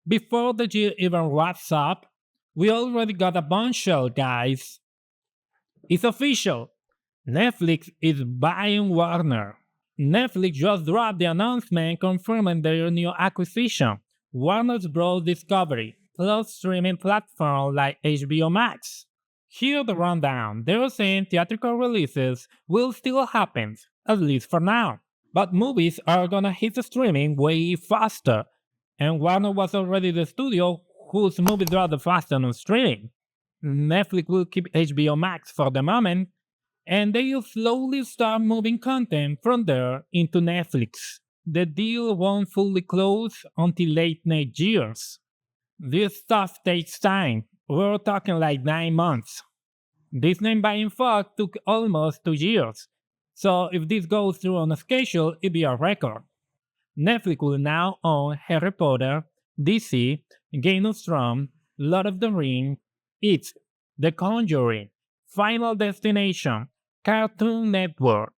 Before the year even wraps up, we already got a bombshell, guys. It's official. Netflix is buying Warner. Netflix just dropped the announcement confirming their new acquisition, Warner Bros. Discovery, plus streaming platforms like HBO Max. Here the rundown. They're saying theatrical releases will still happen, at least for now. But movies are gonna hit streaming way faster. And Warner was already the studio whose movies dropped the fastest on streaming. Netflix will keep HBO Max for the moment, and they'll slowly start moving content from there into Netflix. The deal won't fully close until late next year. This stuff takes time. We're talking like 9 months. Disney buying Fox took almost 2 years. So if this goes through on a schedule, it'll be a record. Netflix will now own Harry Potter, DC, Game of Thrones, Lord of the Rings, It, The Conjuring, Final Destination, Cartoon Network,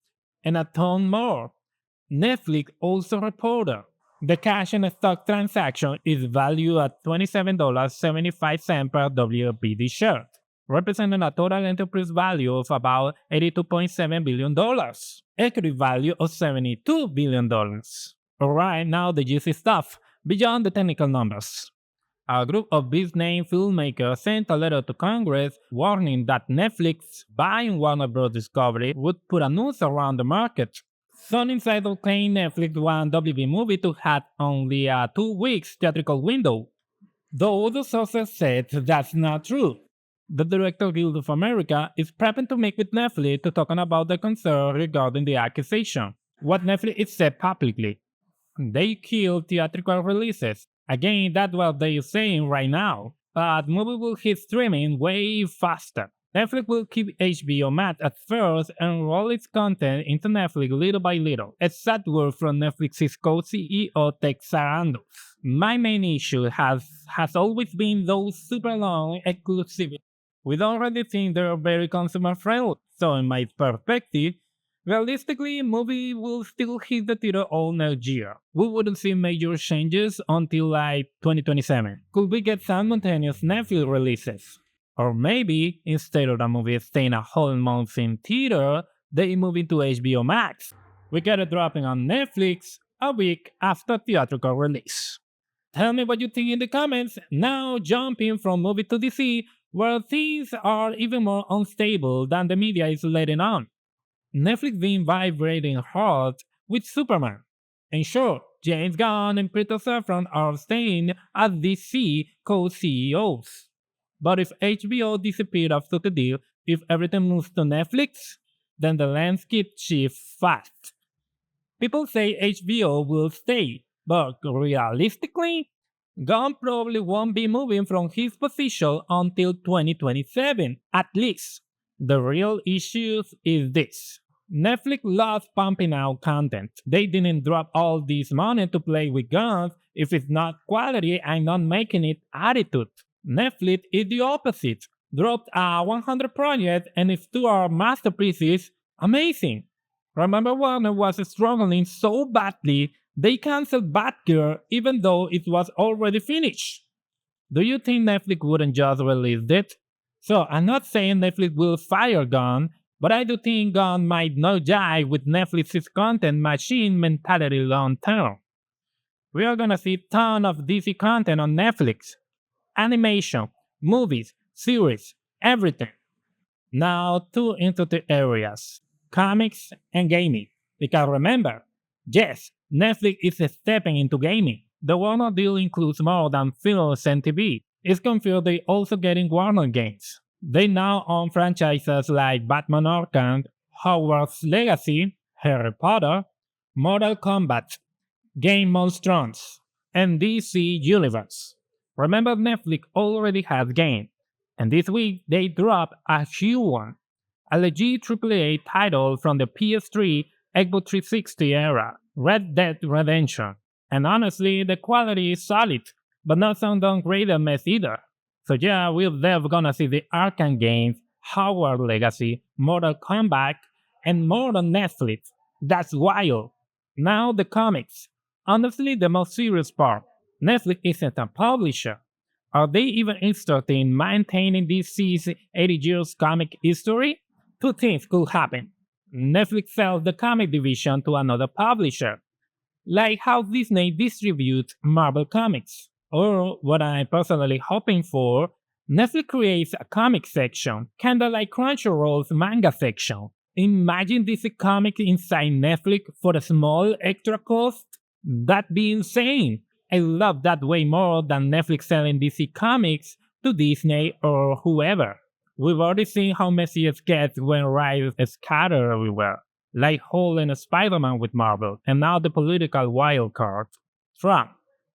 and a ton more. Netflix also reported the cash and stock transaction is valued at $27.75 per WPD share, representing a total enterprise value of about $82.7 billion, equity value of $72 billion. Alright, now the juicy stuff, beyond the technical numbers. A group of big-name filmmakers sent a letter to Congress warning that Netflix buying Warner Bros. Discovery would put a noose around the market. Some insiders claim Netflix want WB movie to have only a 2 week theatrical window, though other sources said that's not true. The Director Guild of America is prepping to meet with Netflix to talk about the concern regarding the accusation. What Netflix has said publicly. They kill theatrical releases. Again, that's what they're saying right now. But movie will hit streaming way faster. Netflix will keep HBO Max at first and roll its content into Netflix little by little. Exact word from Netflix's co-CEO Ted Sarandos. My main issue has always been those super long exclusivity. We don't really think they're very consumer friendly. So in my perspective, realistically, movie will still hit the theater all next year. We wouldn't see major changes until like 2027. Could we get simultaneous Netflix releases? Or maybe, instead of the movie staying a whole month in theater, they move into HBO Max. We get it dropping on Netflix a week after theatrical release. Tell me what you think in the comments. Now jumping from movie to DC, where things are even more unstable than the media is letting on. Netflix been vibrating hard with Superman. And sure, James Gunn and Peter Safran are staying as DC co-CEOs. But if HBO disappeared after the deal, if everything moves to Netflix, then the landscape shifts fast. People say HBO will stay, but realistically, Gunn probably won't be moving from his position until 2027, at least. The real issue is this. Netflix loves pumping out content. They didn't drop all this money to play with guns if it's not quality and not making it attitude. Netflix is the opposite. Dropped a 100 project and if two are masterpieces, amazing. Remember Warner was struggling so badly they cancelled Batgirl even though it was already finished. Do you think Netflix wouldn't just release it? So I'm not saying Netflix will fire Gunn, but I do think Gunn might not jive with Netflix's content machine mentality long term. We are gonna see ton of DC content on Netflix. Animation, movies, series, everything. Now two into the areas, comics and gaming. Because remember, yes, Netflix is stepping into gaming. The Warner deal includes more than films and TV. It's confirmed they also getting Warner games. They now own franchises like Batman Arkham, Hogwarts Legacy, Harry Potter, Mortal Kombat, Game of Thrones, and DC Universe. Remember Netflix already has games, and this week they dropped a huge one, a legit AAA title from the PS3, Xbox 360 era, Red Dead Redemption. And honestly, the quality is solid, but not some downgraded mess either. So yeah, we're never gonna see the Arkham games, Hogwarts Legacy, Mortal Kombat, and more on Netflix. That's wild. Now the comics. Honestly, the most serious part. Netflix isn't a publisher. Are they even interested in maintaining DC's 80 years comic history? Two things could happen. Netflix sells the comic division to another publisher, like how Disney distributes Marvel comics. Or what I'm personally hoping for, Netflix creates a comic section, kinda like Crunchyroll's manga section. Imagine this comic inside Netflix for a small extra cost. That'd be insane. I love that way more than Netflix selling DC comics to Disney or whoever. We've already seen how messy it gets when rights scatter everywhere, like Hole and Spider-Man with Marvel, and now the political wild card, Trump.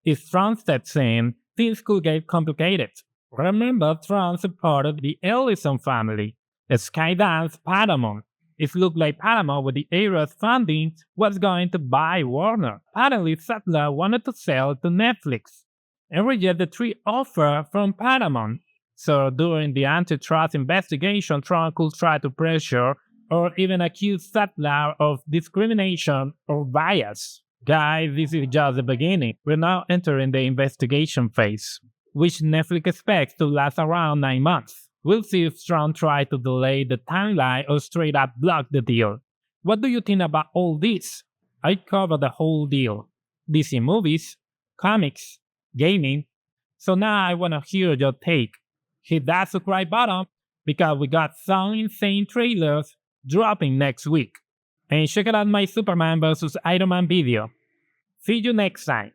If Trump steps in, things could get complicated. Remember, Trump supported the Ellison family, Skydance Paramount. It looked like Paramount, with the era's funding, was going to buy Warner. Apparently, Sattler wanted to sell to Netflix and reject the three offer from Paramount. So during the antitrust investigation, Trump could try to pressure or even accuse Sattler of discrimination or bias. Guys, this is just the beginning. We're now entering the investigation phase, which Netflix expects to last around 9 months. We'll see if Trump tries to delay the timeline or straight up block the deal. What do you think about all this? I covered the whole deal: DC movies, comics, gaming. So now I want to hear your take. Hit that subscribe button because we got some insane trailers dropping next week. And check out my Superman vs. Iron Man video. See you next time.